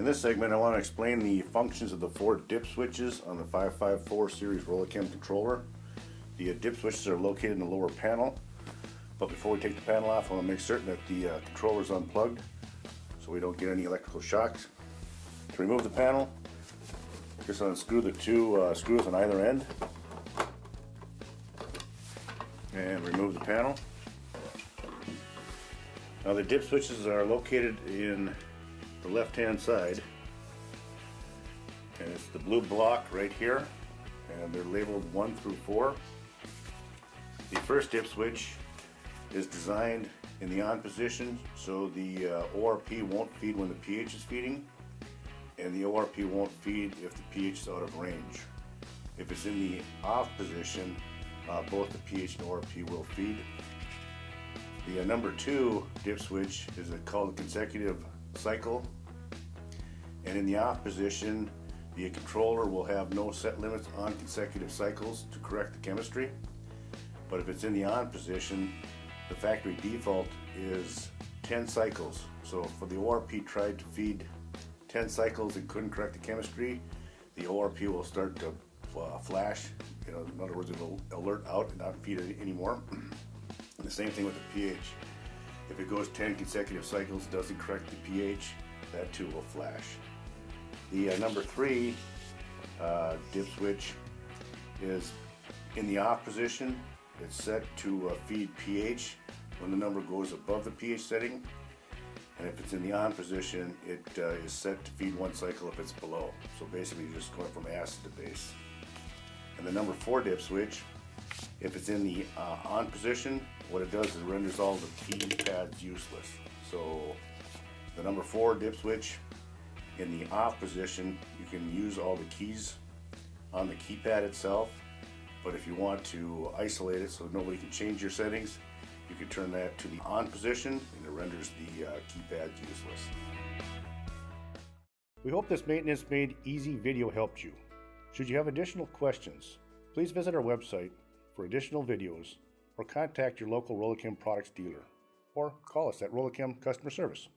In this segment, I want to explain the functions of the 4 dip switches on the 554 series Rola-Chem controller. The dip switches are located in the lower panel, but before we take the panel off, I want to make certain that the controller is unplugged so we don't get any electrical shocks. To remove the panel, just unscrew the 2 screws on either end and remove the panel. Now the dip switches are located in the left hand side, and it's the blue block right here, and they're labeled 1 through 4. The first dip switch is designed in the on position so the ORP won't feed when the pH is feeding, and the ORP won't feed if the pH is out of range. If it's in the off position, both the pH and ORP will feed. The number 2 dip switch is called a consecutive cycle, and in the off position the controller will have no set limits on consecutive cycles to correct the chemistry. But if it's in the on position, the factory default is 10 cycles. So if the ORP tried to feed 10 cycles and couldn't correct the chemistry, the ORP will start to flash. In other words, it will alert out and not feed it anymore. And the same thing with the pH. If it goes 10 consecutive cycles, doesn't correct the pH, that too will flash. The number 3 dip switch is in the off position. It's set to feed pH when the number goes above the pH setting, and if it's in the on position, it is set to feed 1 cycle if it's below. So basically you're just going from acid to base. And the number 4 dip switch, if it's in the on position, what it does is it renders all the keypads useless. So the number 4 dip switch, in the off position, you can use all the keys on the keypad itself, but if you want to isolate it so nobody can change your settings, you can turn that to the on position and it renders the keypad useless. We hope this maintenance made easy video helped you. Should you have additional questions, please visit our website for additional videos or contact your local Rola-Chem products dealer or call us at Rola-Chem customer service.